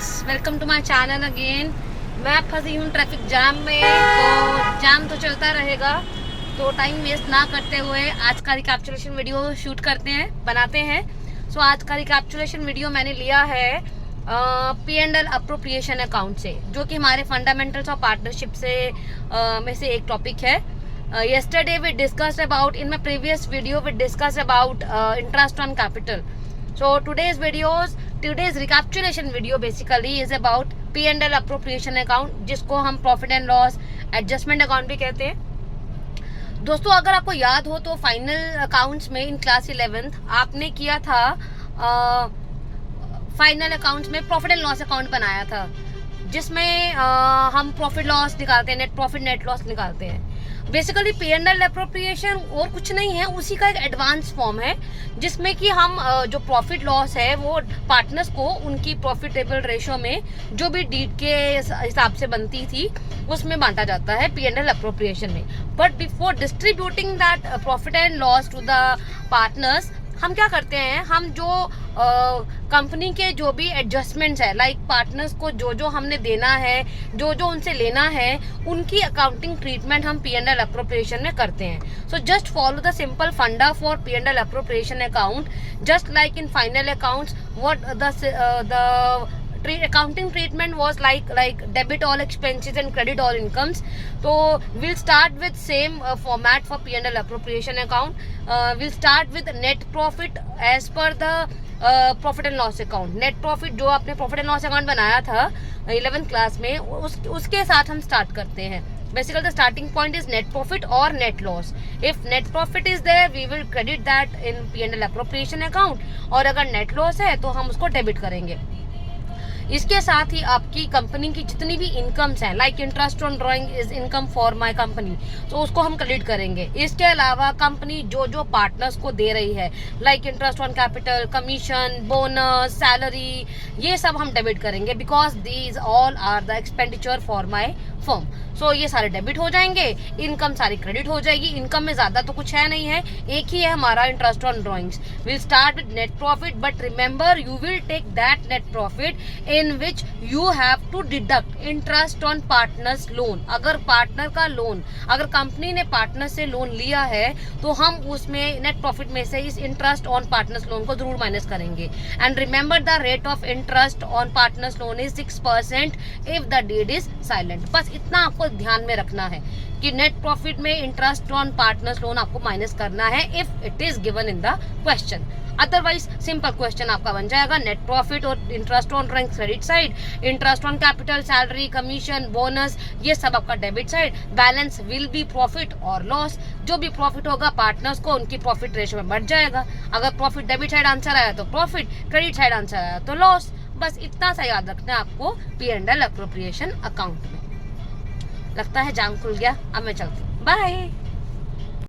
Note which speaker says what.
Speaker 1: Friends, welcome to my channel again. मैं फंसी हूँ ट्रैफिक जाम में, तो जाम तो चलता रहेगा, तो टाइम वेस्ट ना करते हुए आज का रिकैप्चुलेशन वीडियो शूट करते हैं, बनाते हैं। सो आज का रिकैप्चुलेशन वीडियो मैंने लिया है P&L अप्रोप्रिएशन अकाउंट से, जो कि हमारे फंडामेंटल्स ऑफ पार्टनरशिप से में से एक टॉपिक है। Yesterday we discussed about, in my previous video we discussed about interest on capital. So today's recapitulation video basically is about P&L appropriation account, जिसको हम profit and loss adjustment account भी कहते हैं। दोस्तों, अगर आपको याद हो तो फाइनल अकाउंट्स में इन क्लास 11th आपने किया था, फाइनल अकाउंट्स में प्रॉफिट एंड लॉस अकाउंट बनाया था, जिसमें हम प्रॉफिट लॉस निकालते हैं, नेट प्रॉफिट नेट लॉस निकालते हैं। बेसिकली P&L अप्रोप्रिएशन और कुछ नहीं है, उसी का एक एडवांस फॉर्म है, जिसमें कि हम जो प्रॉफिट लॉस है वो पार्टनर्स को उनकी प्रॉफिटेबल रेशो में जो भी डीड के हिसाब से बनती थी उसमें बांटा जाता है P&L अप्रोप्रिएशन में। But before distributing that profit and loss to the partners, हम क्या करते हैं, हम जो कंपनी के जो भी एडजस्टमेंट्स है, लाइक पार्टनर्स को जो जो हमने देना है, जो जो उनसे लेना है, उनकी अकाउंटिंग ट्रीटमेंट हम P&L अप्रोप्रिएशन में करते हैं। So just follow the simple funda for P&L appropriation account, just like in final accounts what the accounting treatment was like debit all expenses and credit all incomes. So we'll start with same format for P&L appropriation account. We'll start with net profit as per the profit and loss account. Net profit जो आपने profit and loss account बनाया था 11th class में, उसके साथ हम start करते हैं। Basically the starting point is net profit or net loss. If net profit is there, we will credit that in P&L appropriation account, और अगर net loss है तो हम उसको डेबिट करेंगे। इसके साथ ही आपकी कंपनी की जितनी भी इनकम्स हैं, like interest on drawing is income for my company, तो उसको हम क्रेडिट करेंगे। इसके अलावा कंपनी जो जो पार्टनर्स को दे रही है, like interest on capital, commission, bonus, salary, ये सब हम डेबिट करेंगे, because these all are the expenditure for my firm. So ये सारे डेबिट हो जाएंगे, इनकम सारी क्रेडिट हो जाएगी। इनकम में ज्यादा तो कुछ है नहीं है, एक ही है हमारा interest on drawings. Will start with net profit, but remember you will take that net profit in which you have to deduct interest on partners loan. अगर पार्टनर का लोन, अगर कंपनी ने पार्टनर से लोन लिया है, तो हम उसमें नेट प्रॉफिट में से इस इंटरेस्ट ऑन पार्टनर्स लोन को जरूर माइनस करेंगे। And remember the rate of interest on partners loan is 6% if the deed is silent. बस इतना आपको ध्यान में रखना है कि नेट प्रॉफिट में इंटरेस्ट ऑन पार्टनर्स लोन आपको माइनस करना है if it is given in the question. Otherwise simple question आपका बन जाएगा, नेट प्रॉफिट और interest on drawing credit side, interest on capital, salary, commission, bonus, ये सब आपका debit side. Balance will be profit और लॉस। जो भी प्रॉफिट होगा पार्टनर्स को उनकी प्रॉफिट रेशो में बढ़ जाएगा। अगर प्रॉफिट डेबिट साइड आंसर आया तो प्रॉफिट, क्रेडिट साइड आंसर आया तो लॉस। बस इतना सा याद रखना है आपको P&L अप्रोप्रिएशन अकाउंट में। लगता है जाम खुल गया, अब मैं चलती हूँ, बाय।